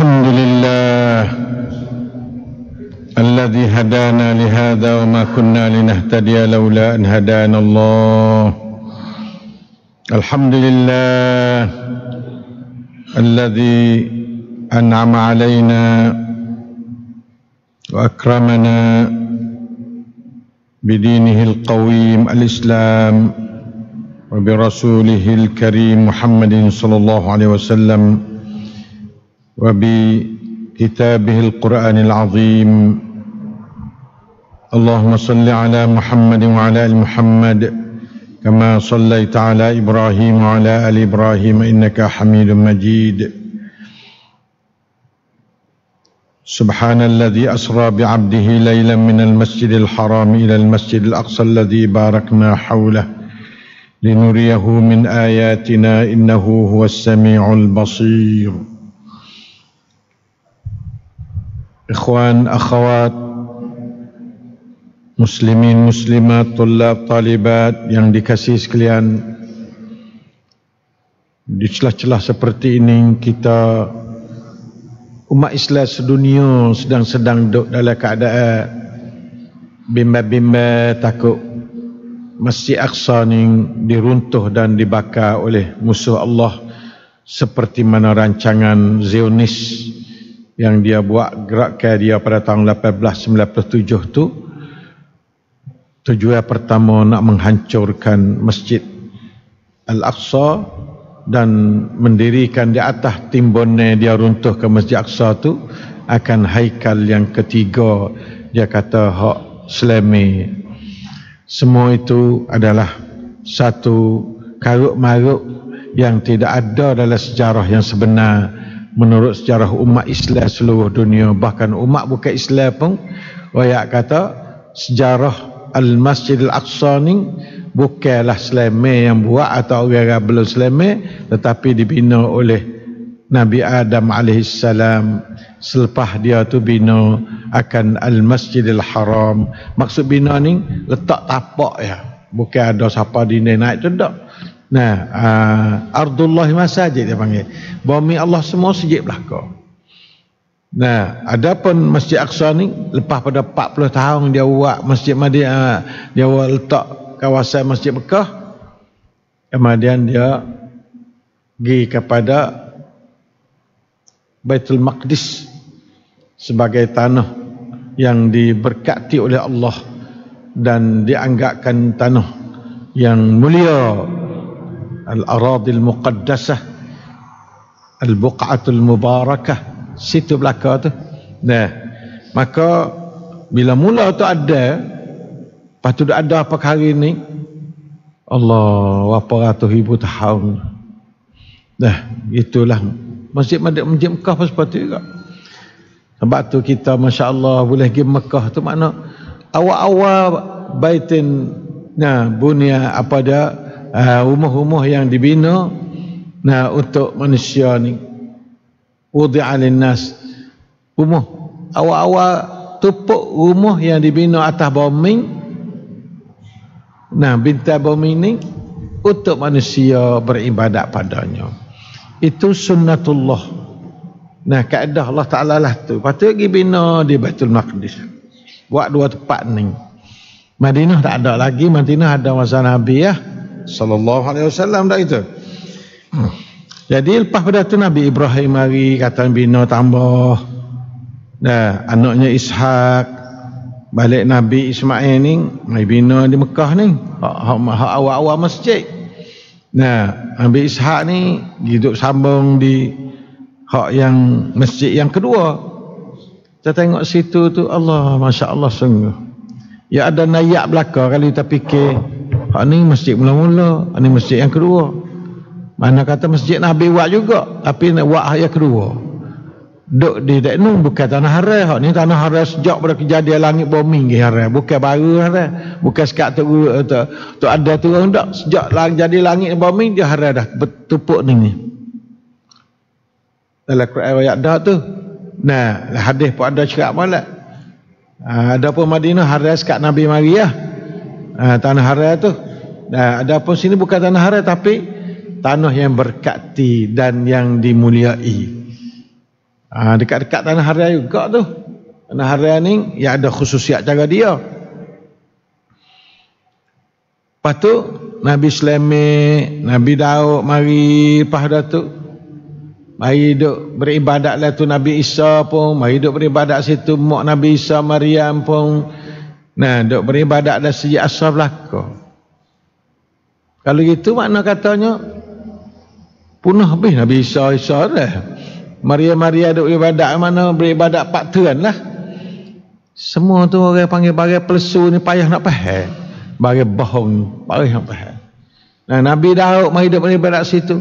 الحمد لله الذي هدانا لهذا وما كنا لنهتدي لولا أن هدانا الله. الحمد لله الذي أنعم علينا وأكرمنا بدينه القويم الإسلام وبرسوله الكريم محمد صلى الله عليه وسلم وبكتابه القرآن العظيم. اللهم صل على محمد وعلى آل محمد كما صليت على إبراهيم وعلى آل إبراهيم إنك حميد مجيد. سبحان الذي أسرى بعبده ليلا من المسجد الحرام إلى المسجد الأقصى الذي باركنا حوله لنريه من آياتنا إنه هو السميع البصير. Ikhwan, akhwat, muslimin, muslimat, tulab, talibat yang dikasihi sekalian, di celah-celah seperti ini kita umat Islam sedunia sedang duduk dalam keadaan bimbang-bimbang takut Masjid Aqsa ni diruntuh dan dibakar oleh musuh Allah seperti mana rancangan Zionis yang dia buat gerakan dia pada tahun 1897 tu. Tujuan pertama nak menghancurkan Masjid Al-Aqsa dan mendirikan di atas timbunnya dia runtuh ke Masjid Aqsa tu akan haikal yang ketiga, dia kata hak Islami. Semua itu adalah satu karut-marut yang tidak ada dalam sejarah yang sebenar menurut sejarah umat Islam seluruh dunia. Bahkan umat bukan Islam pun royak kata sejarah Al-Masjid Al-Aqsa ni bukanlah Islami yang buat atau orang belum Islami, tetapi dibina oleh Nabi Adam alaihissalam. Selepas dia tu bina akan Al-Masjidil Haram. Maksud bina ni letak tapak ya, bukan ada siapa dinding naik tu tak. Nah, Ardullah Masajid dia panggil. Bumi Allah semua sejid belaka. Nah, adapun Masjid Aqsa ni lepas pada 40 tahun dia buat Masjid Madinah, dia buat letak kawasan Masjid Mekah. Kemudian dia pergi kepada Baitul Maqdis sebagai tanah yang diberkati oleh Allah dan dianggapkan tanah yang mulia, al-aradil muqaddasah, al-buq'atul mubarakah, situ belaka tu. Nah, maka bila mula tu ada, lepas tu ada apa hari ni, Allah, berapa ratus ribu tahun. Nah, itulah Masjid Mekah pun seperti itu. Sebab tu kita Masya Allah boleh pergi Mekah tu makna awal-awal baitin, nah, bunia apa dia, rumah-rumah yang dibina nah untuk manusia ni, wudi'a linnas, rumah awal-awal tupuk rumah yang dibina atas bumi, nah bintang bumi ni untuk manusia beribadat padanya. Itu sunnatullah. Nah, kaedah Allah Ta'ala lah tu. Patut pergi bina di Baitul Maqdis, buat dua tempat ni. Madinah tak ada lagi. Madinah ada masa Nabi ya sallallahu alaihi wasallam dah itu. Jadi lepas pada tu Nabi Ibrahim mari kata bina tambah. Nah, anaknya Ishak balik Nabi Ismail ni mari bina di Mekah ni. Hak awal-awal masjid. Nah, Nabi Ishak ni hidup sambung di hak yang masjid yang kedua. Kita tengok situ tu, Allah, Masya Allah sungguh. Ya ada nayak belaka kalau kita fikir hak ni masjid mula-mula, ni masjid yang kedua. Mana kata masjid Nabi buat juga, tapi nak buat yang kedua. Duk di Deknung bukan tanah haram. Hak ni tanah haram sejak pada kejadian langit bumi ke haram, bukan baru haram. Bukan sekat tu ada turun dak. Sejak jadi langit bumi dia haram dah bertupuk ni. Dalam Quran ayat dah tu. Nah, hadis pun ada cakap malah. Ada pun Madinah haram sekat Nabi mari lah. Tanah haram tu. Nah, ada pun sini bukan tanah haram tapi tanah yang berkati dan yang dimuliai. Dekat-dekat tanah haram juga tu. Tanah haram ni ya ada khususiat cara dia. Lepas tu Nabi Sulaiman, Nabi Daud mari lepas dah tu mari duk beribadat lah tu Nabi Isa pun, mari duk beribadat situ mak Nabi Isa Maryam pun. Nah, duk beribadat dah sejak asal belaka. Kalau gitu makna katanya punah habis Nabi Isa dah. Maria duk beribadat mana beribadat pak tuan lah. Semua tu orang panggil bagai pelesu ni payah nak faham. Bagai bohong, payah nak faham. Nah, Nabi Daud mari duk beribadat situ.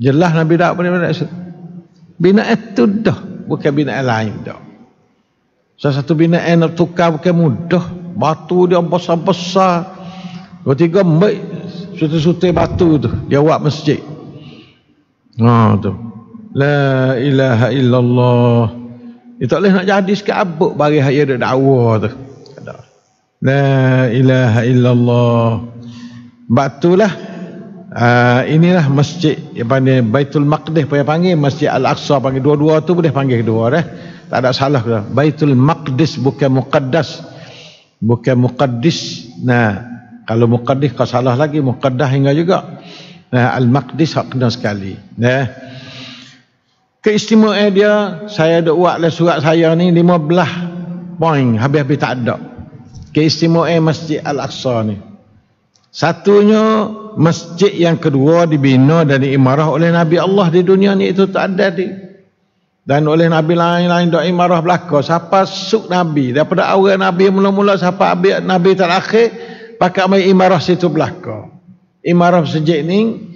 Jelas Nabi Daud beribadat situ. Binaan itu dah, bukan binaan lain dah. Salah satu binaan nak tukar bukan mudah. Batu dia besar-besar. Dua tiga baik sutai-sutai batu tu dia buat masjid. Tu. La ilaha illallah. Dia tak boleh nak jadi sikit abuk bagi hak dia duk dakwa tu. La ilaha illallah. Batulah inilah masjid yang panggil Baitul Maqdis boleh panggil, Masjid Al-Aqsa panggil, dua-dua tu boleh panggil kedua dah. Tak ada salah dah. Baitul Maqdis bukan Muqaddas. Bukan Muqaddis. Nah, kalau Muqaddis kau salah lagi, Muqaddas hingga juga. Nah, Al-Maqdis hak kena sekali. Nah. Keistimewaan dia, saya dah buatlah surat saya ni 15 poin, habis-habis tak ada. Keistimewaan Masjid Al-Aqsa ni. Satunya, masjid yang kedua dibina dan diimarah oleh Nabi Allah di dunia ni, itu tak ada di. Dan oleh Nabi lain-lain dak imarah belaka. Siapa suk Nabi daripada awal Nabi mula-mula siapa Nabi terakhir pakai mai imarah situ belaka. Imarah masjid ni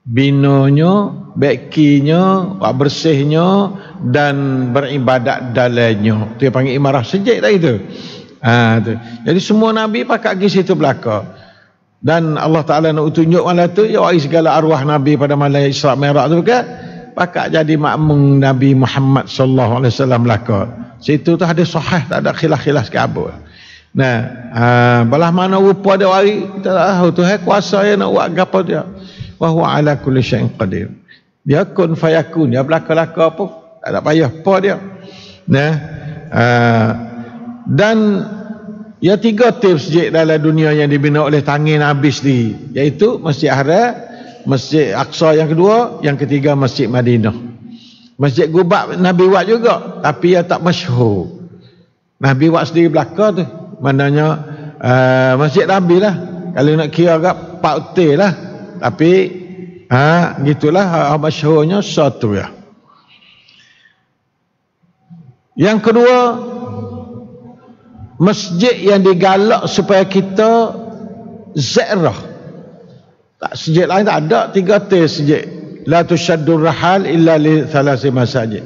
binonya, bekinya, buat bersihnya dan beribadat dalamnya. Tu yang panggil imarah masjid dah itu. Tu. Jadi semua Nabi pakai pergi situ belaka. Dan Allah Ta'ala nak tunjuk malam tu, ya segala arwah Nabi pada malam Isra' Mi'raj tu kan, pakak jadi makmum Nabi Muhammad sallallahu alaihi wasallam belaka. Situ tu hadis sahih, tak ada khilaf-khilaf ke apa. Nah, belah mana rupa dia hari, kita tahu tu kuasa dia nak buat gapo dia. Wa huwa ala kulli syai'in qadir. Dia kun fayakun, dia belaka-laka apa, tak ada payah apa dia. Nah, dan ya 3 tips masjid dalam dunia yang dibina oleh tangan Nabi sendiri, iaitu Masjid Haram, Masjid Aqsa yang kedua, yang ketiga Masjid Madinah. Masjid Quba Nabi buat juga, tapi ia tak masyhur. Nabi buat sendiri belaka tu. Maknanya Masjid Nabi lah. Kalau nak kira agak Pak Hotel lah. Tapi gitulah masyhurnya satu ya. Yang kedua, masjid yang digalak supaya kita ziarah. Tak masjid lain tak ada, 3 tes masjid. La tushaddur rahal illa li thalasi masajid.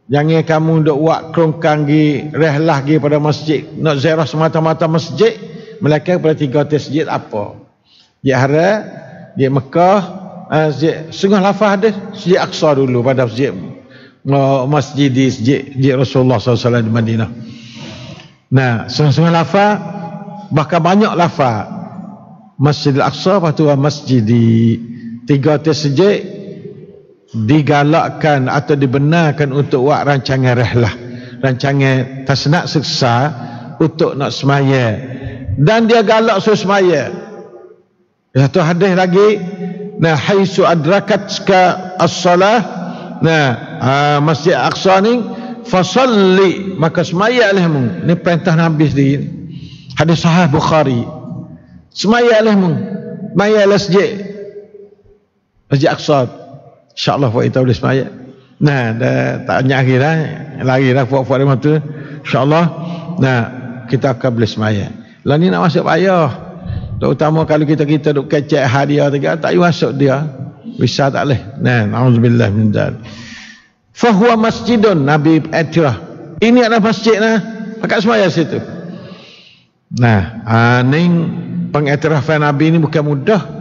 Jangan kamu duk buat kerongkang gi rehlah gi pada masjid, nak ziarah semata-mata masjid, melainkan pada 3 tes masjid apa? Masjid Haram, Masjid Mekah, masjid Sungai Lafaz ada, Masjid Aqsa dulu pada masjid masjid Rasulullah SAW di Madinah. Nah, Sungai Lafaz bahkan banyak lafaz. Masjid Al-Aqsa, lepas tu masjid di 3 tes masjid digalakkan atau dibenarkan untuk buat rancangan rehlah, rancangan tasnak seksa untuk nak semaya, dan dia galak suruh semaya. Satu hadis lagi, nah haitsu adrakatka as-salah, nah Masjid Aqsa ni fasalli, maka semaya alaihimu. Ini perintah Nabi sendiri, hadis sahih Bukhari. Semaya alaihimu, semaya masjid Aqsa. InsyaAllah buat kita boleh semaya. Nah, dah tak nyari dah, lari dah buat-buat dia tu. InsyaAllah, nah kita akan boleh semaya. Lah ni nak masuk payah. Terutama kalau kita duk kecek hadiah tak payah masuk dia. Bisa tak boleh. Nah, na'udzubillah min dzalik. Fa huwa masjidun, Nabi Atirah. Ini adalah masjid nah. Pakai semaya situ. Nah, ni pengiktirafan Nabi ni bukan mudah.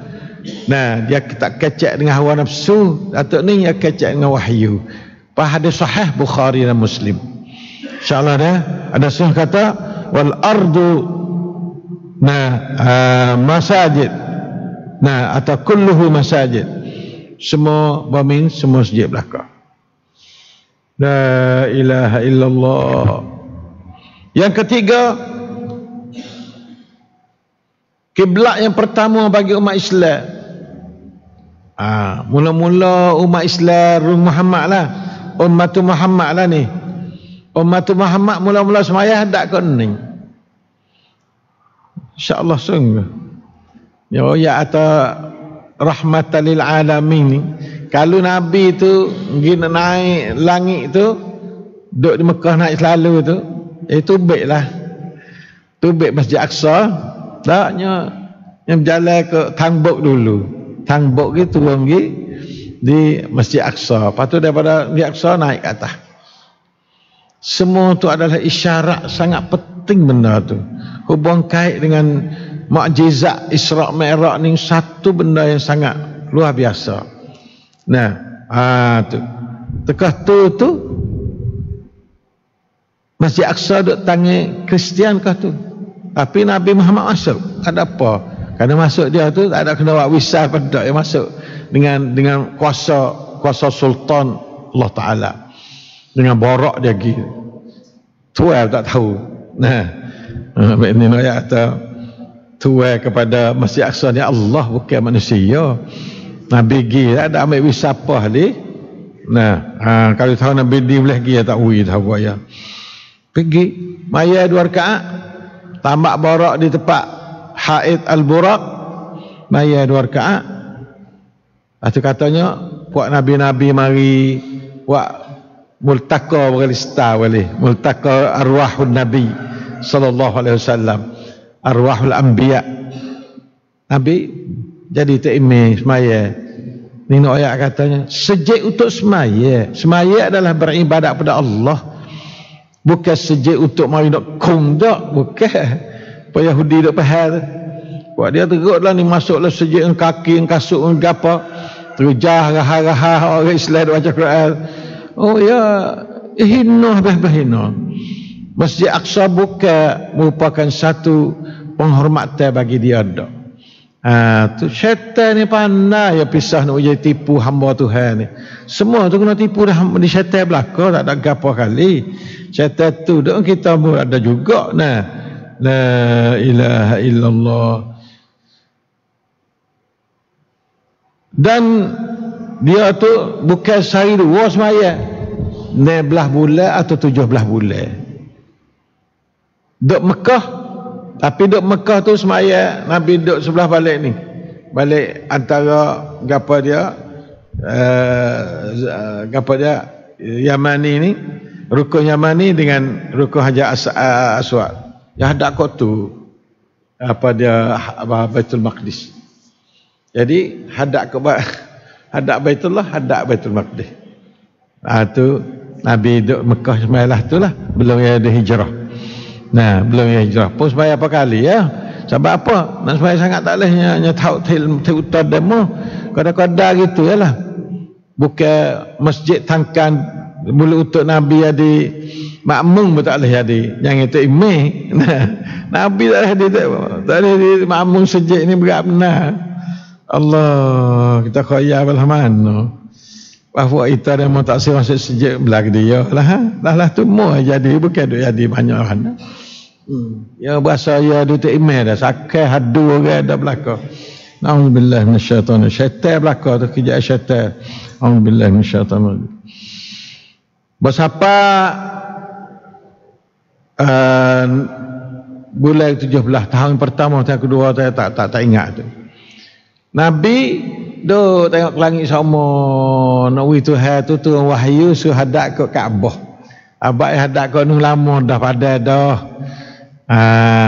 Nah, dia tak kecek dengan hawa nafsu, atau ni dia kecek dengan wahyu. Pada hadis sahih Bukhari dan Muslim. Insya-Allah dah ada sahih kata wal ardu masajid. Nah, atau kulluhu masajid. Semua bumi, semua masjid belaka. La ilaha illallah. Yang ketiga, kiblat yang pertama bagi umat Islam. Mula-mula umat Islam Muhammad lah, ummatu Muhammad lah ni. Ummatu Muhammad mula-mula sembahyang hadap ke hening. InsyaAllah sungguh. Ya atau rahmatan lil alamin ni. Kalau Nabi tu pergi naik langit tu, duduk di Mekah naik selalu tu, tubik lah. Tubik Masjid Aqsa. Taknya yang berjalan ke Tangbuk dulu. Tangbuk gitu turun pergi di Masjid Aqsa. Lepas tu daripada Masjid Aqsa naik ke atas. Semua tu adalah isyarat sangat penting benda tu. Hubung kait dengan mukjizat Isra' Mi'raj ni satu benda yang sangat luar biasa. Nah, tu. Tekah tu Masjid Aqsa duk tangi Kristian kah tu. Tapi Nabi Muhammad masuk. Ada apa? Kerana masuk dia tu tak ada kena buat wisal pada dia masuk dengan kuasa sultan Allah Taala. Dengan borak dia pergi. Tuai tak tahu. Ini ayat tuai kepada Masjid Aqsa ni Allah bukan manusia. Nabi pergi ada ambil wisapah ni. Kalau tahu Nabi di boleh pergi tak ui tahu ya. Pergi maya 2 rakaat tambak borak di tempat Haid Al-Buraq maya 2 rakaat. Itu katanya puak nabi-nabi mari puak multaqa berlista boleh multaqa arwahun nabi sallallahu alaihi wasallam, arwahul anbiya. Nabi jadi takmir semaya. Ni nak ayat katanya sejak untuk semaya. Semaya adalah beribadat kepada Allah. Bukan sejak untuk mari nak kong dak, bukan. Apa Yahudi dak faham. Buat dia teruklah ni masuklah sejak kaki kasut apa. Terjah rahah-rahah orang Islam baca Quran. Oh ya, hina bah-bahina. Masjid Aqsa bukan merupakan satu penghormatan bagi dia dak. Tu syaitan ni pandai ya pisah nak jadi tipu hamba Tuhan ni. Semua tu kena tipu dah di syaitan belaka tak ada gapo kali. Syaitan tu dak kita pun ada juga. La ilaha illallah. Dan dia tu bukan sehari 2 semaya 16 bulan atau 17 bulan duduk Mekah. Tapi duduk Mekah tu semaya Nabi duduk sebelah balik ni, balik antara gapa dia Yamani ni, rukun Yamani dengan rukun Hajar Aswad yang hadap kau tu apa dia Baitul Maqdis. Jadi hadap Baitullah, hadap Baitul Maqdis. Tu Nabi duduk Mekah semayalah tu lah, belum ada hijrah. Belum ada hijrah. Pun semaya apa kali ya? Sebab apa? Nak semaya sangat tak boleh tahu utar demo. Kadang-kadang gitu ya lah. Bukan masjid tangkan bulu untuk Nabi jadi makmum pun tak boleh jadi. Yang itu imeh. Nabi tak boleh jadi makmum sejid ni berat benar. Allah, kita kaya belah mana? Bahawa kita dia mau tak sih masuk sejak belakang dia lah. Dah tu mau jadi bukan duk jadi banyak mana. Ya bahasa ya duk email dah sakai hadu orang dah belaka. Nauzubillah minasyaitanir syaitan belaka tu kerja syaitan. Auzubillah minasyaitanir. Bersiapa bulan 17 tahun pertama tahun kedua saya tak ingat tu. Nabi duk tengok ke langit sama nak wi Tuhan tu turun wahyu suruh hadap ke Kaabah. Abang hadap ke nu lama dah pada dah.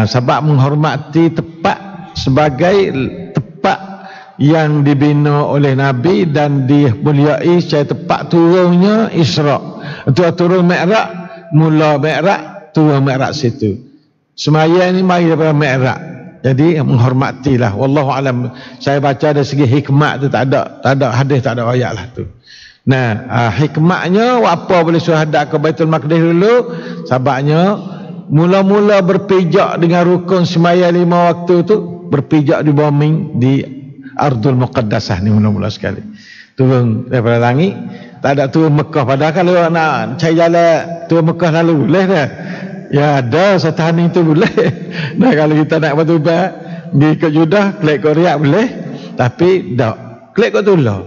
Sebab menghormati tempat sebagai tempat yang dibina oleh Nabi dan dimuliai secara tempat turunnya Isra'. Itu turun Mi'raj, mula Mi'raj, turun Mi'raj situ. Semaya ni mari daripada Mi'raj. Jadi menghormatilah. Wallahu alam. Saya baca dari segi hikmat tu tak ada hadis, tak ada ayat lah tu. Hikmatnya apa boleh suruh hadap ke Baitul Maqdis dulu? Sebabnya mula-mula berpijak dengan rukun semaya 5 waktu tu, berpijak di bumi di Ardul Muqaddasah ni mula-mula sekali. turun daripada langit, tak ada turun Mekah. Padahal kalau nak cari jalan turun Mekah lalu boleh dah. Ya ada satahan itu boleh. Nah kalau kita nak bertubat pergi ke Jeddah, klik ke Riyadh boleh, tapi tak klik ke Tula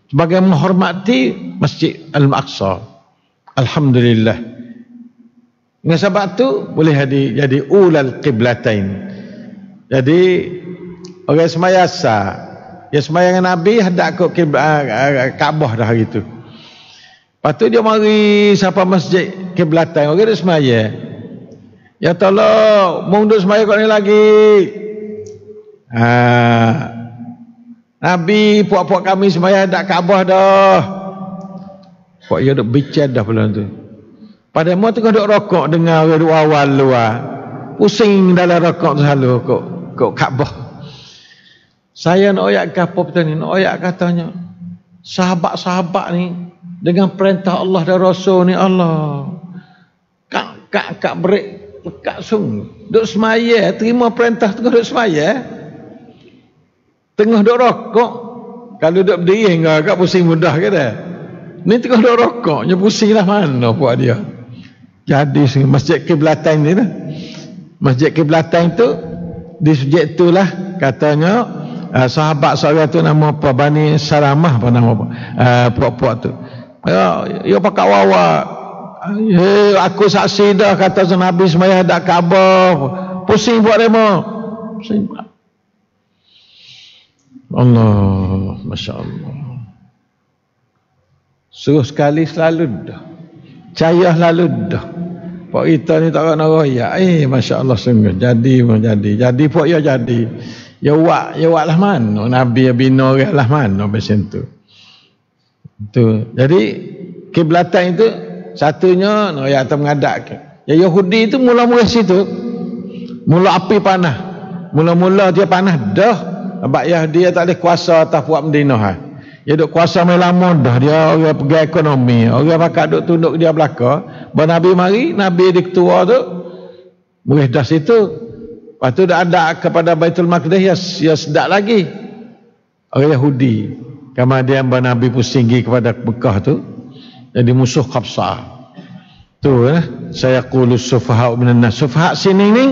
sebagai menghormati Masjid Al-Aqsa. Alhamdulillah. Dengan sebab tu boleh jadi ulal qiblatain. Jadi orang semaya asal, ya semaya dengan Nabi hadap ke Kaabah dah hari tu. Lepas tu dia mari sampai masjid kiblatan, orang dia semaya. Ya tolong, mung duk semaya kat ni lagi. Nabi puak-puak kami semaya hadap Kaabah dah. Puak dia duk bicar dah bulan tu. Pada mu tengah duk rokok dengar orang duk awal luar. Pusing dalam rokok tu selalu kok Kaabah. Saya nak oyak ke apa betul ni? Nak oyak katanya sahabat-sahabat ni dengan perintah Allah dan Rasul ni, Allah kak break lekat sung duk semaya, terima perintah tengah duk semaya, tengah duk rokok. Kalau duk berdiri agak pusing mudah ke dah. Ni tengah duk rokok, dia pusing lah mana buat dia. Jadi masjid kiblatan ni lah. Masjid kiblatan tu di sujud tu lah katanya sahabat seorang tu nama apa, Bani Salamah apa nama puak-puak tu. Ya pakai wawa. Aku saksi dah kata Nabi semaya hadap Kaabah. Pusing buat demo. Pusing buat. Allah, Masya Allah. Suruh sekali selalu dah. Cayah lalu dah. Pak kita ni tak nak royak. Masya Allah sungguh. Jadi pak ya jadi. Ya wak lah mana. Nabi bina orang lah mana macam tu. Jadi kiblatan itu satunya yang atas mengadap ke. Ya Yahudi itu mula-mula situ. Mula api panah. Mula-mula dia panah dah. Sebab Yahudi dia tak ada kuasa atas puak Madinah. Dia duk kuasa main lama dah. Dia orang pegang ekonomi. Orang pakat duk tunduk dia belakang. Bahawa Nabi mari, Nabi di ketua tu murih dah situ. Lepas tu dah ada kepada Baitul Maqdis, ya sedap lagi. Orang Yahudi. Kemudian Nabi pusing kepada Mekah tu, jadi musuh Qabsah. Tu saya qulus sufaha'u minan nas. Sufah' sini ni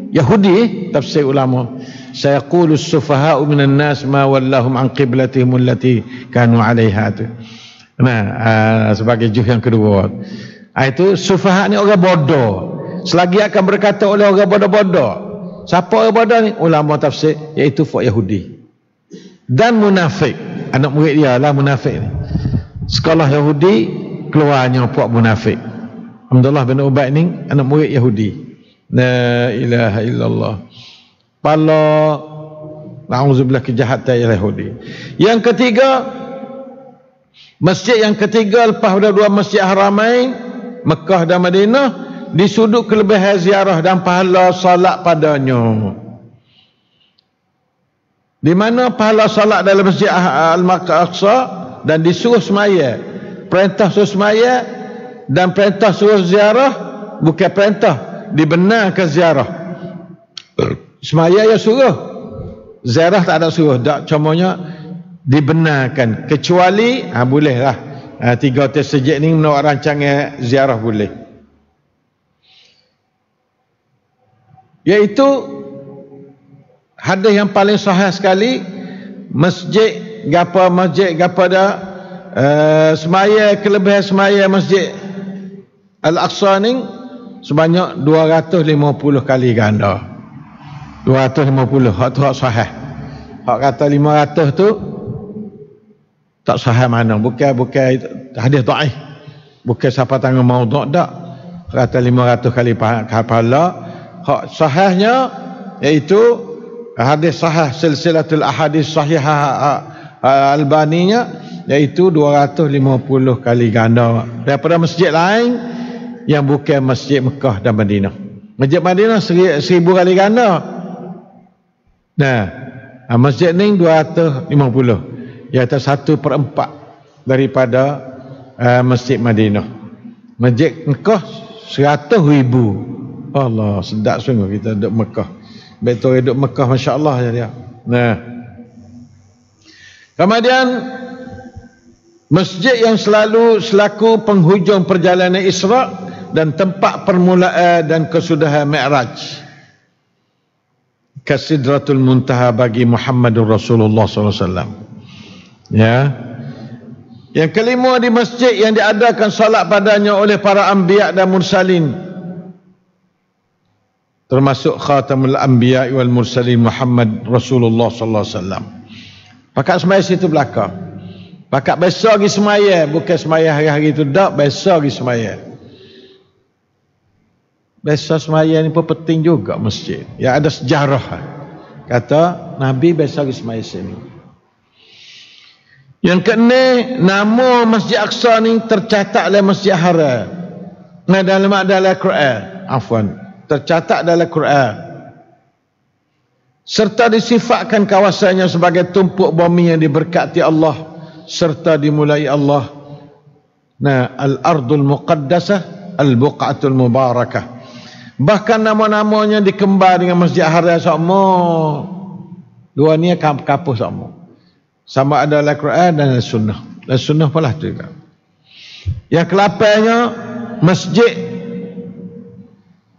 Yahudi, tafsir ulama. Saya qulus sufaha'u minan nas ma wallahum an qiblatihim allati kanu 'alaiha tu. Nah, sebagai juz yang kedua. Itu sufaha' ni orang bodoh. Selagi akan berkata oleh orang bodoh-bodoh. Siapa orang bodoh ni? Ulama tafsir, iaitu fuak Yahudi dan munafik. Anak murid dia lah munafik ni. Sekolah Yahudi keluarnya puak munafik. Abdullah bin Ubay ni anak murid Yahudi. La ilaha illallah. Pala na'udzubillah kejahatan Yahudi. Yang ketiga, masjid yang ketiga lepas pada dua masjid Haramain, Mekah dan Madinah, di sudut kelebihan ziarah dan pahala salat padanya. Di mana pahala salat dalam Masjid Al-Aqsa dan disuruh semaya. Perintah suruh semaya dan perintah suruh ziarah, bukan perintah dibenarkan ziarah. Semaya ya suruh, ziarah tak ada suruh. Tak, cumanya dibenarkan. Kecuali bolehlah 3 hotel sejak ni menurut rancangan ziarah boleh. Iaitu hadis yang paling sahih sekali, masjid gapa dah semaya, kelebihan semaya Masjid Al-Aqsa ni sebanyak 250 kali ganda. 250 hak tu hak sahih. Hak kata 500 tu tak sahih mana, bukan hadis dhaif. Bukan siapa tangan maudhu' dak. Kata 500 kali pahala. Hak sahihnya iaitu hadis sahih silsilatul ahadits sahihah Albaninya, iaitu 250 kali ganda daripada masjid lain yang bukan masjid Mekah dan Madinah. Masjid Madinah 1000 kali ganda. Nah, masjid ni 250, iaitu 1/4 daripada masjid Madinah. Masjid Mekah 100,000. Allah, sedap sungguh kita duduk Mekah. Betul duduk Mekah, Masya Allah ya dia. Nah, kemudian Masjid yang selaku penghujung perjalanan Isra' dan tempat permulaan dan kesudahan Mi'raj. Kasidratul Muntaha bagi Muhammadur Rasulullah SAW. Ya. Yang kelima, di masjid yang diadakan solat padanya oleh para anbiya dan mursalin, termasuk khatamul anbiya wal mursalin Muhammad Rasulullah sallallahu alaihi wasallam. Pakat semaya situ belakang. Pakat besok pergi semaya, bukan semaya hari-hari itu dak, besok pergi semaya. Besok semaya ni pun penting juga masjid. Ya ada sejarah. Kata Nabi besok pergi semaya sini. Yang keenam, nama Masjid Aqsa ni tercatat dalam Masjid Haram. Dalam Al-Quran. Afwan. Tercatat dalam Quran. Serta disifatkan kawasannya sebagai tumpuk bumi yang diberkati Allah. Serta dimulai Allah. Al-Ardul Muqaddasah, Al-Buq'atul Mubarakah. Bahkan nama-namanya dikembar dengan Masjid Haram sama. Dua ni kapus sama. Sama ada Al-Quran dan Al-Sunnah. Al-Sunnah pun lah tu juga. Yang ke-8-nya, masjid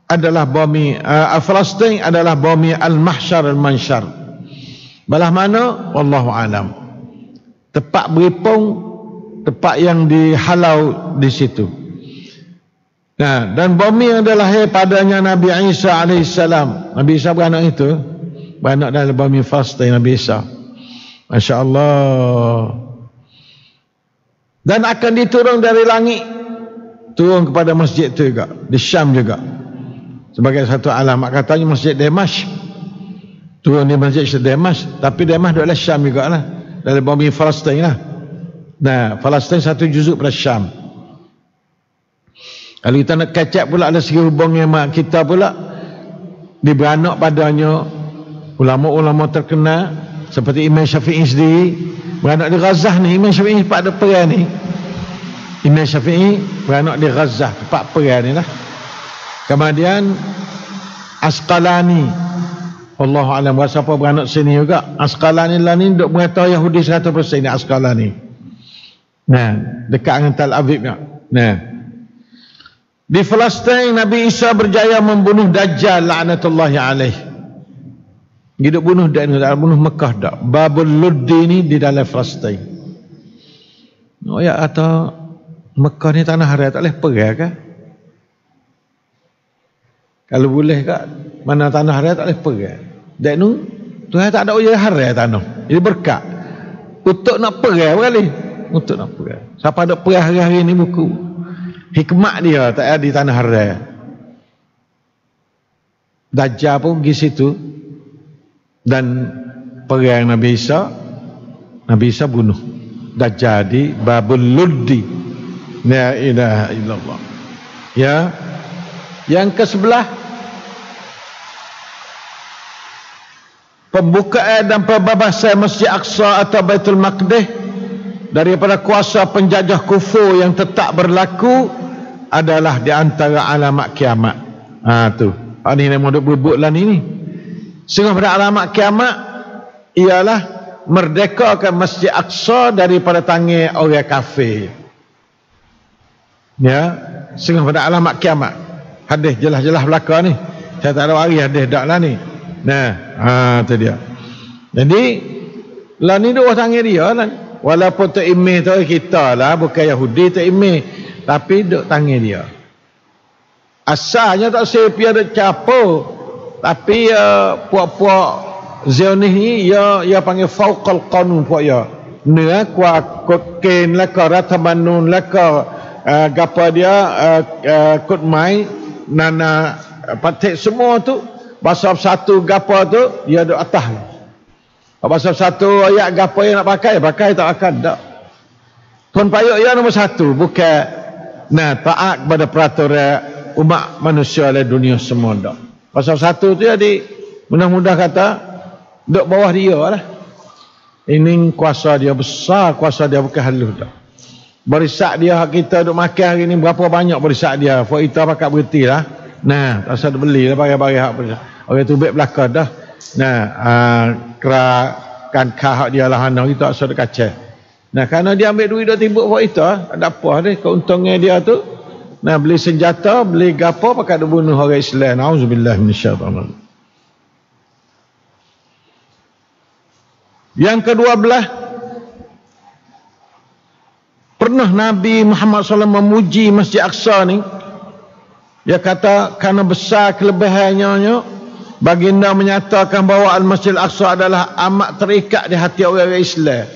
adalah bumi Palestin adalah bumi Al-Mahsyar Al-Mansyar. Belah mana? Wallahu alam. Tempat beripung, tempat yang dihalau di situ. Dan bumi yang dilahir padanya Nabi Isa alaihissalam. Nabi Isa beranak itu, beranak dalam bumi Palestin Nabi Isa. Masya Allah. Dan akan diturun dari langit, turun kepada masjid itu juga, di Syam juga, sebagai satu alamat. Katanya masjid Damas, turun di masjid Damas, tapi Damas adalah Syam juga lah, dari bumi Palestin lah. Palestin satu juzuk pada Syam. Kalau kita nak kacap pula ada segi hubungnya mak kita pula, diberanak padanya ulama-ulama terkenal seperti Imam Syafi'i sendiri beranak di Gaza ni. Imam Syafi'i tempat ada perang ni. Imam Syafi'i beranak di Gaza, tempat perang ni lah. Kemudian Asqalani, Allahu a'lam, siapa beranak sini juga. Asqalani lah ni duk mengatakan Yahudi 100% ni Asqalani. Dekat dengan Tel Aviv ni. Di Palestin Nabi Isa berjaya membunuh Dajjal laknatullahi alaih. Hidup bunuh dan bunuh Mekah dak. Babul Luddi ni di dalam Palestin. Ya kata Mekah ni tanah haram, tak boleh perang ke? Kalau boleh ke mana tanah haram tak boleh perang. Dak nu Tuhan tak ada ujar haram tanah. Jadi berkat untuk nak perang kali. Untuk nak perang. Siapa ada perang hari-hari ni buku hikmat dia tak ada di tanah haram. Dajjal pun pergi situ. Dan perang Nabi Isa bunuh Dajjal di Babul Luddi. La ilaha illallah. Ya. Yang ke-11, pembukaan dan pembebasan Masjid Aqsa atau Baitul Maqdis daripada kuasa penjajah kufur yang tetap berlaku adalah di antara alamat kiamat. Tu. Ini yang mau berebut lah ni. Sehingga pada alamat kiamat ialah merdekakan Masjid Aqsa daripada tangan orang kafir. Ya, sehingga pada alamat kiamat. Hadis jelas-jelas belakang ni. Saya tak ada hari hadis dak lah ni. Tu dia. Jadi lah ni duk tangan dia lah. Walaupun tu imej tu kita lah, bukan Yahudi tu imej, tapi duk tangan dia. Asalnya tak sepia ada capo. Tapi puak-puak Zionis ni ia panggil fauqal qanun puak ya. Nia kuat kokain lah ke ratamanun lah ke gapa dia kutmai nana patik semua tu bahasa satu gapa tu dia ada atas. Bahasa satu ayat gapa yang nak pakai tak akan tak. Tuan payuk ya nombor satu, bukan taat kepada peraturan umat manusia oleh dunia semua dak. Pasal satu tu jadi mudah-mudah kata duduk bawah dia lah. Ini kuasa dia besar, kuasa dia bukan halus dah. Barisak dia hak kita duduk makan hari ni berapa banyak barisak dia. Fak kita pakat berhenti lah. Pasal beli lah bagi-bagi hak barisak. Orang tu baik belakang dah. Kerakan hak dia lah anak kita asal kacau. Nah, kerana dia ambil duit dia tibuk buat itu, ada apa deh keuntungnya dia tu. Nah, beli senjata, beli gapo pakai dia bunuh orang Islam. Auzubillah minasyaitanir. Yang ke-12, pernah Nabi Muhammad SAW memuji Masjid Aqsa ni. Dia kata kerana besar kelebihannya, baginda menyatakan bahawa Al-Masjid Aqsa adalah amat terikat di hati orang Islam.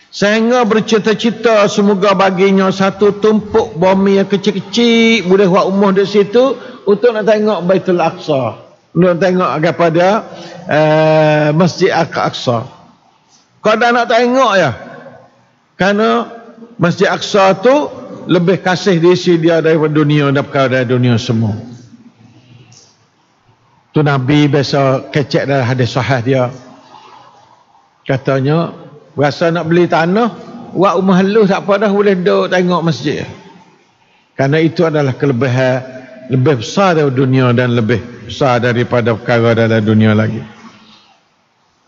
Sehingga bercita-cita semoga baginya satu tumpuk bumi yang kecil-kecil boleh buat umur di situ untuk nak tengok Baitul Aqsa, untuk nak tengok kepada Masjid Aqsa. Kau dah nak tengok ya, kerana Masjid Aqsa tu lebih kasih diisi dia daripada dunia dan perkara dari dunia semua. Tu Nabi biasa kecek dalam hadis sahih dia, katanya berasa nak beli tanah, buat rumah halus tak apa dah, boleh duduk tengok masjid. Kerana itu adalah kelebihan lebih besar dari dunia dan lebih besar daripada perkara dalam dunia lagi.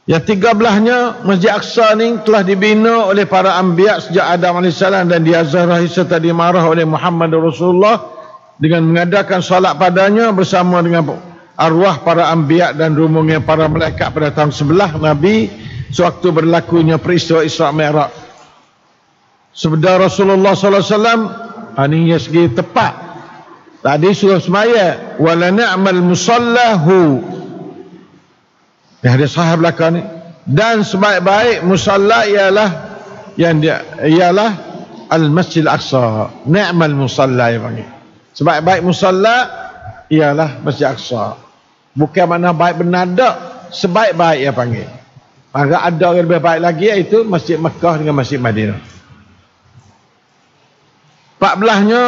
Yang 13-nya, Masjid Aqsa ni telah dibina oleh para anbiya sejak Adam AS dan diazarahi serta dimarah oleh Muhammad Rasulullah dengan mengadakan solat padanya bersama dengan arwah para anbiya dan rombongan para malaikat pada tahun 11 Nabi sewaktu berlakunya peristiwa Isra Mi'raj. Sabda Rasulullah sallallahu alaihi wasallam, ini segi tepat. Tadi suruh semaya, wala ni'mal musallahu. Ada sahih belakang ni. Dan sebaik-baik musalla ialah Al-Masjid Aqsa. Ni'mal musalla dia panggil. Sebaik-baik musalla ialah Masjid Aqsa. Bukan mana baik benar tak, sebaik-baik dia panggil. Maka ada yang lebih baik lagi, iaitu Masjid Mekah dengan Masjid Madinah. 14-nya,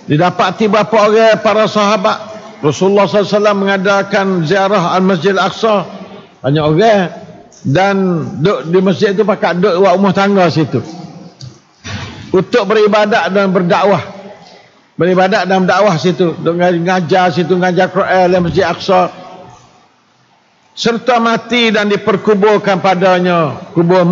didapati berapa orang para sahabat Rasulullah SAW mengadakan ziarah Al-Masjid Al-Aqsa. Banyak orang. Dan duduk di masjid itu pakai duduk buat rumah tangga situ untuk beribadat dan berdakwah. Beribadat dan berdakwah situ, duduk ngajar situ, ngajar Quran di Masjid Al-Aqsa. Serta mati dan diperkuburkan padanya kubur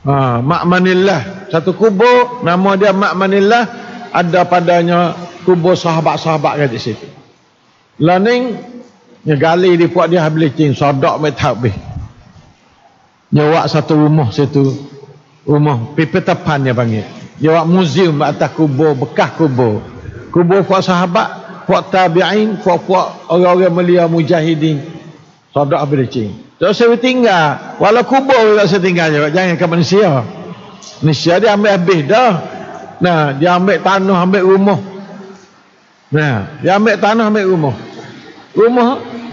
Ma'manillah. Satu kubur nama dia Ma'manillah, ada padanya kubur sahabat-sahabat kat situ. Laning nyegali di puak dia habis sodak methabih. Nyawak satu rumah situ. Rumah pipetapan dia panggil. Nyawak muzium atas kubur, bekas kubur. Kubur puak sahabat, puak tabi'in, puak orang-orang mulia mujahidin. Sodak habis. Terus saya tinggal. Walau kubur tak saya tinggal juga. Jangan ke manusia. Manusia dia ambil habis dah. Nah, dia ambil tanah, ambil rumah. Nah, dia ambil tanah, ambil rumah. Rumah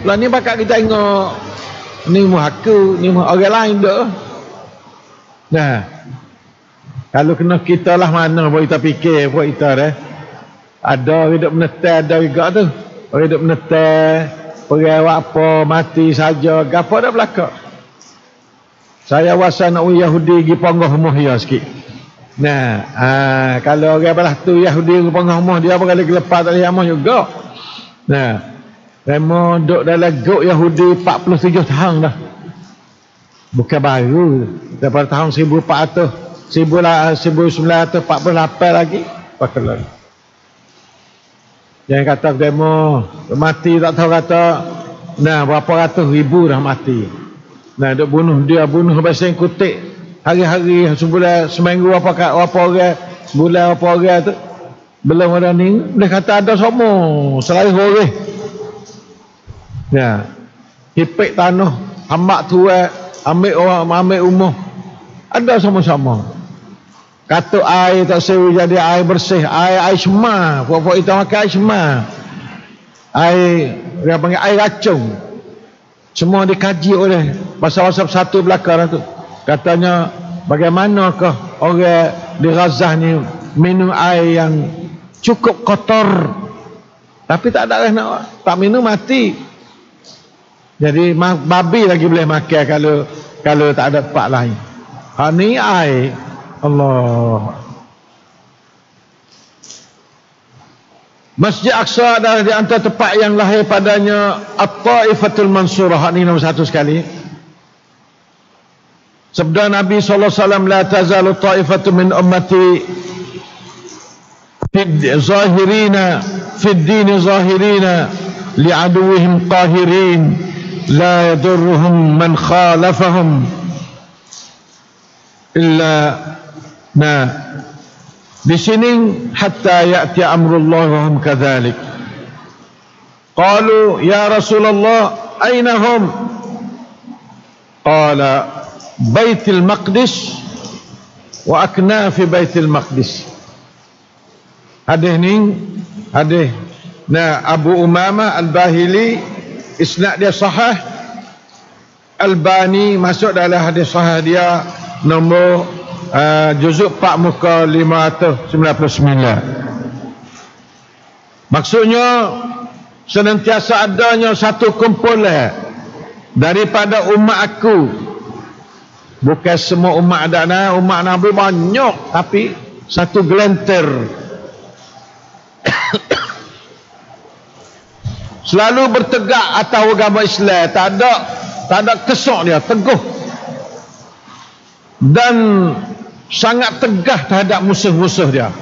lah ni bakal kita tengok. Ni rumah aku, ni rumah orang lain dah. Nah, kalau kena kita lah mana buat kita fikir buat kita dah. Ada hidup menetai, ada juga tu. Orang hidup menetai, pergi apa, mati saja, gapo dah belakang. Saya wasa nak Yahudi pergi ponggah rumah dia sikit. Nah, kalau orang belah tu Yahudi pergi ponggah rumah dia, apa kali lepas tak lama juga. Nah, Remo duduk dalam gok Yahudi 47 tahun dah. Bukan baru. Daripada tahun 1948 lagi. Pakai lagi. Yang kata demo mati tak tahu kata. Nah, berapa ratus ribu dah mati. Nah, duk bunuh dia, bunuh bahasa kutik. Hari-hari sebulan, seminggu apa orang, sebulan apa orang tu. Belum ada ni. Dia kata ada semua. Selain orang. Ya, hipik tanah, hambak tua, ambil orang, ambil rumah, ada sama-sama. Katuk air tak sewa jadi air bersih, air semar, puak-puak kita makan air semar, air dia panggil air racun. Semua dikaji oleh pasal-pasal satu belakang tu. Katanya bagaimanakah orang di Gaza ni minum air yang cukup kotor, tapi tak ada nak tak minum mati. Jadi babi lagi boleh makan kalau tak ada tempat lain. Ni air Allah. Masjid Aqsa adalah di antara tempat yang lahir padanya At-Taifatul Mansurah. Ini nombor satu sekali. Sabda Nabi sallallahu alaihi wasallam, la tazalu ta'ifatu min ummati zahirina fi ad-din zahirina li'aduwwihim qahirin la yadurruhum man khalafahum illa di sini hatta ya'ti amrullah wa hum kadzalik. Qalu ya Rasulullah aina hum? Qala Baitul Maqdis wa aknafi Baitul Maqdis. Hadis ni hadis Abu Umamah Al-Bahili, isnad dia sahih. Albani masuk dalam hadis sahih dia nombor juzuk 4 muka 599. Maksudnya senantiasa adanya satu kumpulan daripada umat aku. Bukan semua umat ada, umat Nabi banyak, tapi satu gelintir selalu bertegak atas agama Islam, tak ada kesok dia, teguh dan sangat tegah terhadap musuh-musuh dia.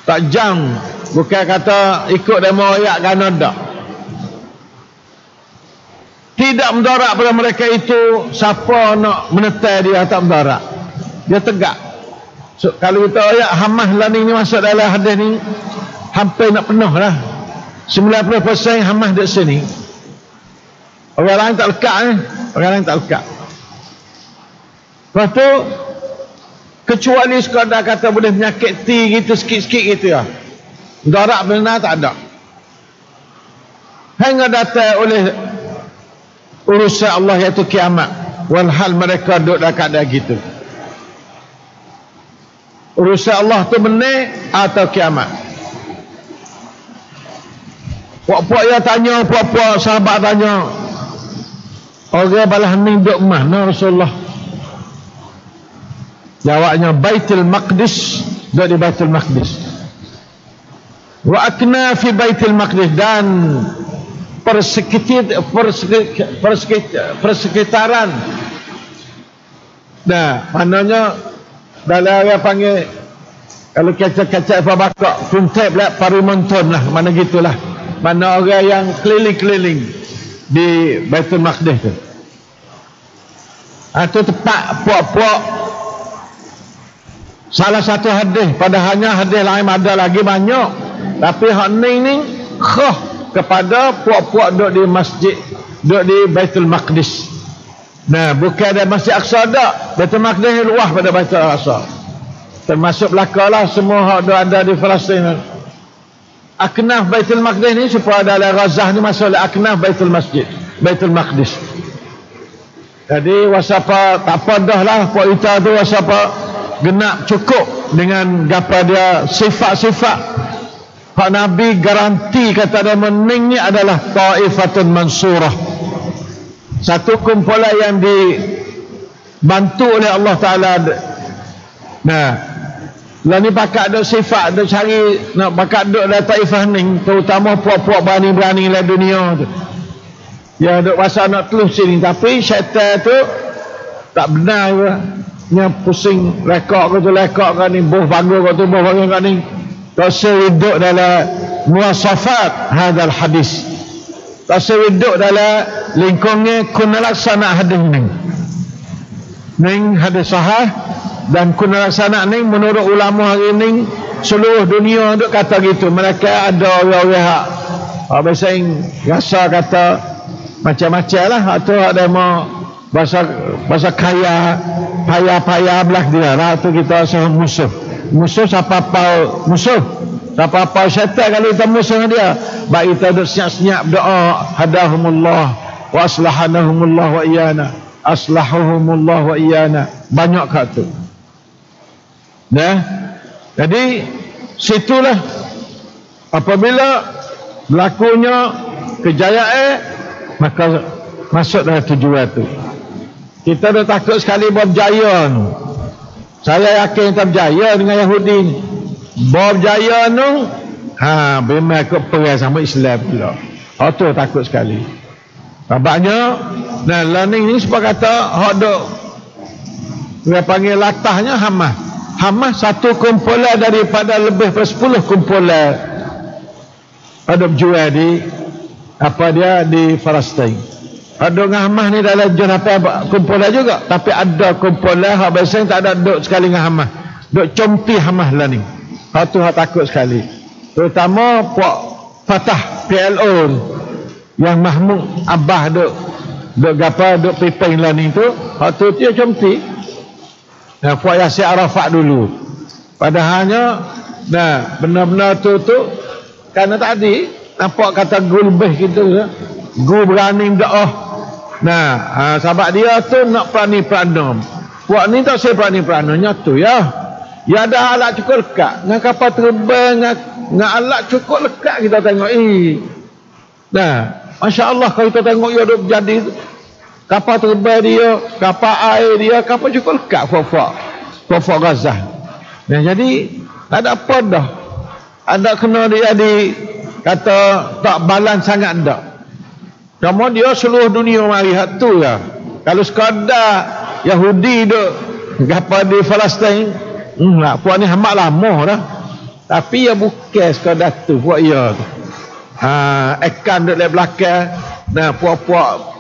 Tak jam, bukan kata ikut demo ayat Kanada. Tidak mendarat pada mereka itu. Siapa nak menetai dia tak mendarat, dia tegak. So, kalau kita ayat Hamas lah ni masuk dalam hadis ni, hampir nak penuh lah. 90% Hamas di sini. Orang lain tak lekat orang lain tak lekat. Lepas tu kecuali sekadar kata boleh menyakiti gitu sikit-sikit gitu ya, mendarat benar tak ada. Hingga datang oleh urusan Allah iaitu kiamat, walhal mereka duduk dalam keadaan gitu. Urusan Allah tu benar atau kiamat. Puak-puak dia tanya, puak-puak sahabat tanya, orang balah ni duduk mana Rasulullah? Jawabnya Baitul Maqdis, duduk di Baitul Maqdis. Wa akna fi Baitul Maqdis, dan persekitaran. Nah, maknanya dalam orang panggil, kalau kacak-kacak apa bakak kuntep lah, parimonton lah, mana gitulah, mana orang yang keliling-keliling di Baitul Maqdis tu. Itu tempat puak-puak. Salah satu hadis, padahalnya hadis lain ada lagi banyak, tapi hak ni khah kepada puak-puak duduk di masjid, duduk di Baitul Maqdis. Nah, bukan ada Masjid Aqsa dak. Baitul Maqdis luas pada Baitul Aqsa. Termasuk belakalah semua hak ada di Palestin. Aknaf Baitul Maqdis ni supaya dalam Ghazah ni masuk aknaf Baitul Masjid, Baitul Maqdis. Jadi wasapa tak apa dah lah puak kita tu, wasapa genap cukup dengan gapa dia sifat-sifat. Pak Nabi garanti kata dia mening ni adalah Ta'ifatun Mansurah, satu kumpulan yang dibantu oleh Allah Ta'ala. Nah, lah ni bakat ada sifat, ada cari nak bakat duduk dalam Ta'ifah ni, terutama puak-puak berani-berani dalam dunia tu. Ya duduk masa nak teluh sini, tapi syaitan tu tak benar ke, nya pusing rekod ke tu, rekod ke ni, boh bangga ke tu, boh bangga ke ni. Tasawiduk dalam muasafat hadal hadis, tasawiduk dalam lingkungnya kuna laksana hadis ni hadis sahih. Dan kuna laksana ni menurut ulama hari ni seluruh dunia duk kata gitu. Mereka ada orang-orang bahasa rasa kata macam-macam lah, atau ada mau bahasa kaya payah belah dia lah tu, kita rasa musuh siapa-apa musuh, siapa-apa syaitan kalau kita musuh dia. Baik kita duduk senyap-senyap doa, hadahumullah wa aslahanahumullah wa iyana, aslahahumullah wa iyana, banyak kat tu. Nah, jadi situlah apabila berlakunya kejayaan, maka masuk dalam tujuan tu. Kita dah takut sekali buat berjaya tu. Saya yakin kita berjaya dengan Yahudi ni. Bawa berjaya tu, memang ikut perang sama Islam pula. Tu takut sekali. Sebabnya, learning ni sebab kata, hak duk Dia panggil latahnya Hamas. Hamas satu kumpulan daripada lebih daripada 10 kumpulan ada berjual di di Palestin. Ada dengan Hamas ni dalam jenapa kumpulan juga, tapi ada kumpulan hak biasa tak ada duk sekali dengan Hamas. Duk compi Hamas lah ni. Hak tu hak takut sekali. Terutama puak Fatah PLO yang Mahmud Abbas duk pimpin lah ni tu. Hak tu dia compi. Nah, puak Yasir Arafat dulu. Padahalnya benar-benar tu kerana tadi nampak kata gul lebih gitu ya. Gul berani dakwah. Sebab dia tu nak perani-perana. Puak ni tak saya perani-perananya tu ya. Ya ada alat cukup lekat. Dengan kapal terbang dengan alat cukup lekat kita tengok. Masya Allah kalau kita tengok dia duk jadi kapal terbang dia, kapal air dia, kapal cukup lekat Fofok Gaza. Jadi tak ada apa dah. Ada kena dia kata tak balance sangat dah. Cuma dia seluruh dunia mari hak tu lah. Kalau sekadar Yahudi duk kapal di Palestin, puak ni hamak lama dah. Tapi ya bukan sekadar tu puak ia tu. Ikan duk di belakang. Puak-puak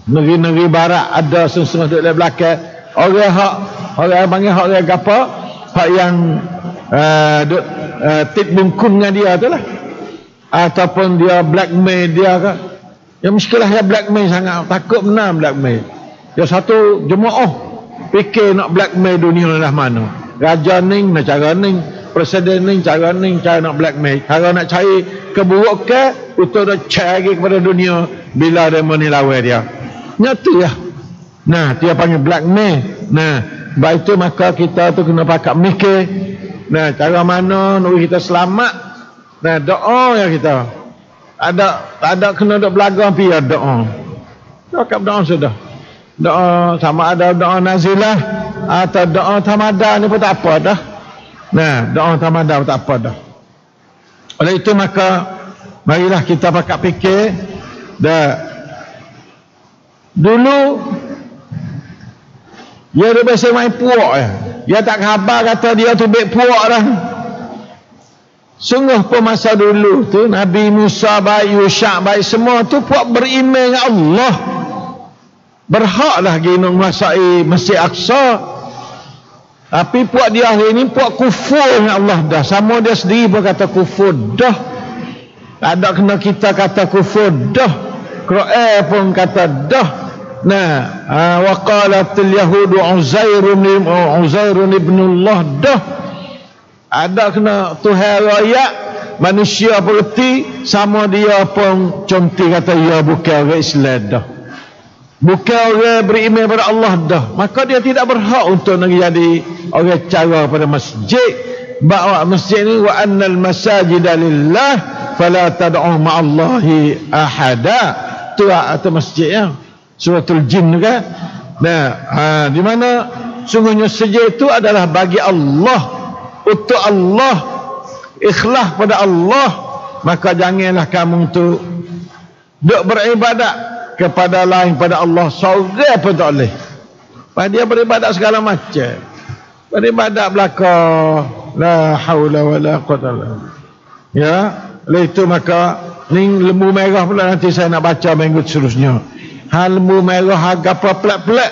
negeri-negeri barat ada sungguh duduk di belakang. Orang panggil orang apa? Hak yang duk tip bungkung dengan dia tu lah. Ataupun dia blackmail dia ke. Yang muskilah dia blackmail sangat. Takut benar blackmail. Dia satu jemaah fikir nak blackmail dunia lah mana. Raja ni nak cara ni, presiden ni cara nak blackmail. Cara nak cari keburukan untuk nak cari kepada dunia bila dia menilawan dia. Nyatu ya. Dia panggil blackmail. Baik itu maka kita tu kena pakat mikir. Cara mana nak kita selamat. Doa ya kita. Tak ada kena duk belagang pi doa. Doa doa sudah. Doa sama ada doa nazilah atau doa tamada ni pun tak apa dah. Doa tamada pun tak apa dah. Oleh itu maka marilah kita pakat fikir dulu dia dah biasa main puak ya. Dia tak khabar kata dia tu baik puak dah. Sungguh pun masa dulu tu Nabi Musa baik, Yusha baik, semua tu puak beriman dengan Allah. Berhaklah ginung masai Masjid Aqsa. Tapi puak dia hari ni puak kufur dengan Allah dah. Sama dia sendiri pun kata kufur dah. Tak ada kena kita kata kufur dah. Quran pun kata dah. Wa qalatil yahudu Uzairun ibnullah dah. Ada kena Tuhan rakyat manusia bererti sama dia pun conti kata ya bukan orang Islam dah. Bukan orang beriman pada Allah dah. Maka dia tidak berhak untuk jadi orang cara pada masjid. Bahawa masjid ni wa annal masajida lillah fala tad'u ma'allahi ahada. Tu masjid ya. Suratul Jin kan. Di mana sungguhnya masjid itu adalah bagi Allah, untuk Allah, ikhlas pada Allah. Maka janganlah kamu tu duk beribadat kepada lain pada Allah seorang pun tak boleh. Dia beribadat segala macam. Beribadat belakang la haula wala quwwata illa billah. Ya, oleh itu maka ni lembu merah pula nanti saya nak baca minggu seterusnya. Lembu merah harga pelik-pelik.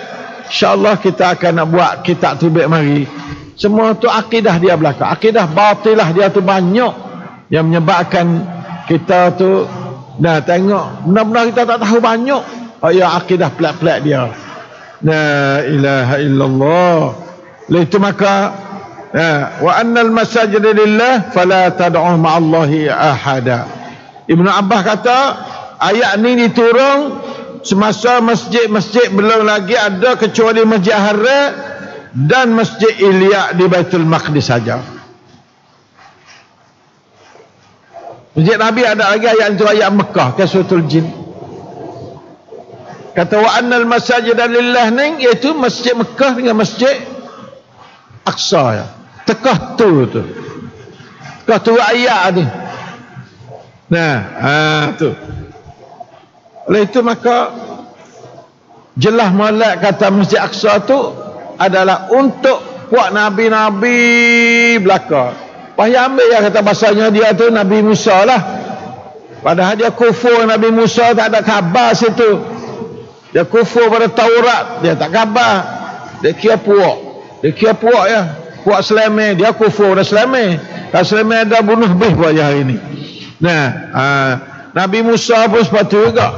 InsyaAllah kita akan nak buat kitab tu baik mari. Semua tu akidah dia belakang. Akidah batilah dia tu banyak yang menyebabkan kita tu tengok benar-benar kita tak tahu banyak. Akidah pelik-pelik dia. La ilaha illallah. Itu maka wa annal masajida lillah fala tad'u ma'allahi ahada. Ibnu Abbas kata ayat ni diturun semasa masjid-masjid belum lagi ada kecuali Masjid Haram dan Masjid Ilya di Baitul Maqdis saja. Masjid Nabi ada lagi ayat itu ayat Mekah ke Suratul Jin. Kata wa annal masajida lillah ni iaitu Masjid Mekah dengan Masjid Aqsa ya. Tekah tu. Tekah tu ayat ni. Tu. Oleh itu maka jelas molek kata Masjid Aqsa tu adalah untuk puak Nabi-Nabi belaka. Payah ambil ya kata bahasanya dia tu Nabi Musa lah. Padahal dia kufur Nabi Musa, tak ada khabar situ. Dia kufur pada Taurat, dia tak khabar. Dia kira puak. Dia kira puak ya. Puak Seleme, dia kufur dah Seleme. Kalau Seleme ada bunuh bih buat hari ini. Nah, Nabi Musa pun seperti juga.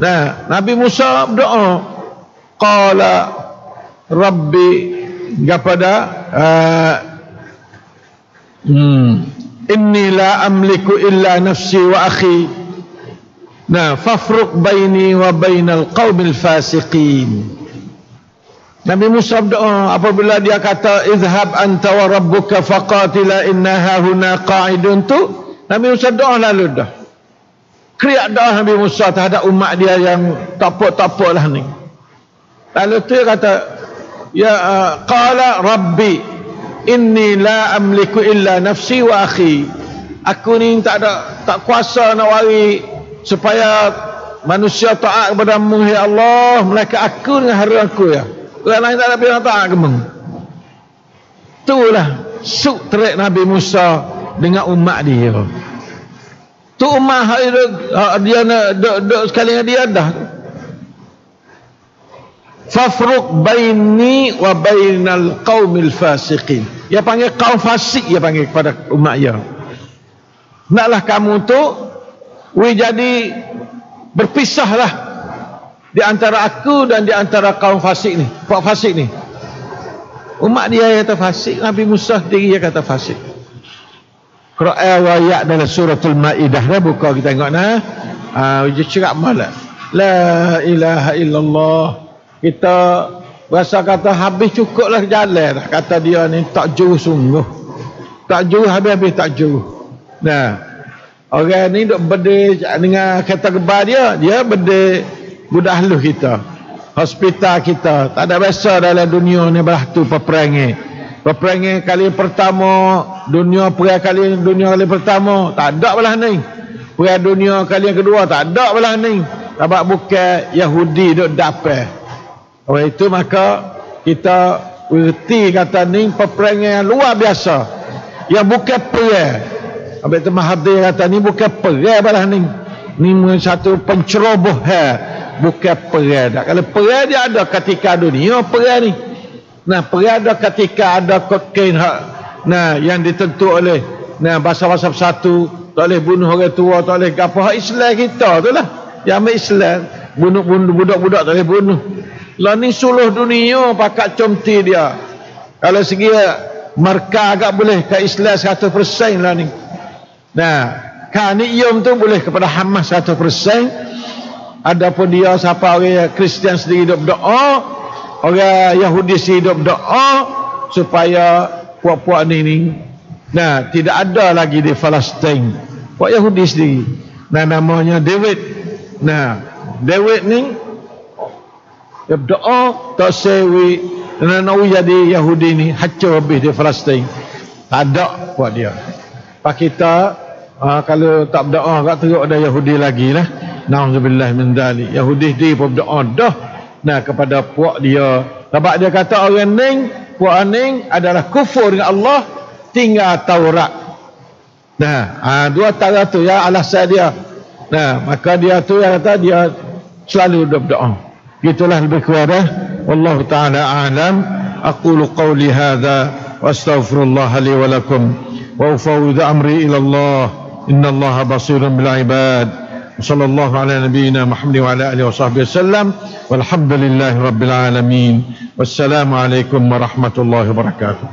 Nah, Nabi Musa berdoa, qala rabbi kepada inni la amliku illa nafsi wa akhi. Nah, fafruq baini wa bainal qaumil fasiqin. Nabi Musa berdoa apabila dia kata izhab anta wa rabbuka faqatila inna hahuna qa'idun tu, Nabi Musa doa lalu dah. Kriak doa Nabi Musa terhadap umat dia yang tapuk-tapuk lah ni. Lalu tu dia kata ya qala rabbi inni la amliku illa nafsi wa akhi. Aku ni tak kuasa nak wari supaya manusia taat kepada-Mu ya Allah, melainkan aku dengan hara aku ya. Orang lain tak ada pilihan taat kepada-Mu. Itulah suk terik Nabi Musa dengan umat dia. Tu umat dia duduk sekali dengan dia dah. Fafruq baini wa bainal qaumil fasiqin. Dia panggil kaum fasik, dia panggil kepada umat dia. Naklah kamu tu jadi berpisahlah di antara aku dan di antara kaum fasik ni, puak fasik ni. Umat dia kata fasik, Nabi Musa sendiri dia kata fasik. Quran ayat dalam suratul Maidah dah buka kita tengok nah. Dia cerak malam. La ilaha illallah. Kita rasa kata habis cukuplah jalan dah. Kata dia ni tak jauh sungguh. Tak jauh habis-habis tak jauh. Nah, orang ni duk berdek dengan kereta gebah dia berdek budak halus kita. Hospital kita tak ada biasa dalam dunia ni belah tu peperangan. Peperangan kali pertama, dunia perang kali pertama tak ada belah ni. Perang dunia kali yang kedua tak ada belah ni. Sebab bukan Yahudi duk dapat. Oleh itu maka kita erti kata ni peperangan luar biasa. Yang bukan perang. Habis tu Mahathir kata ni bukan perang belah ni. Ni satu pencerobohan, bukan perang. Kalau perang dia ada ketika dunia perang ni. Nah, perang ada ketika ada kokain yang ditentu oleh bahasa-bahasa bersatu, tak boleh bunuh orang tua, tak boleh apa hak Islam kita tu lah. Yang ambil Islam, bunuh budak-budak tak boleh bunuh. Lah ni seluruh dunia pakat comti dia. Kalau segi markah agak boleh ke Islam 100% lah ni. Nah, kaniyum tu boleh kepada Hamas 100%. Adapun dia siapa orang Kristian sendiri hidup berdoa, orang Yahudi sendiri hidup berdoa supaya puak-puak ni tidak ada lagi di Palestin. Puak Yahudi sendiri. Nah, namanya David. Nah, David ni dia berdoa tak sewi nak jadi Yahudi ni hancur habis di Palestin. Tak ada buat dia. Pak kita kalau tak berdoa tak teruk ada Yahudi lagi lah. Nauzubillah min dzalik. Yahudi dia pun berdoa dah kepada puak dia. Sebab dia kata orang ning, puak ning adalah kufur dengan Allah, tinggal Taurat. Dua tara tu ya alasan dia. Maka dia tu yang kata dia selalu berdoa. Gitulah lebih kurang dah. Wallahu taala a'lam. Aqulu qawli hadza wa astaghfirullah li wa lakum wa ufawwidu amri ila Allah. Innallaha basirun bil ibad. Sallallahu ala nabiyyina Muhammad wa ala alihi wa sahbihi wasallam. Walhamdulillahi rabbil alamin. Wassalamu alaikum warahmatullahi wabarakatuh.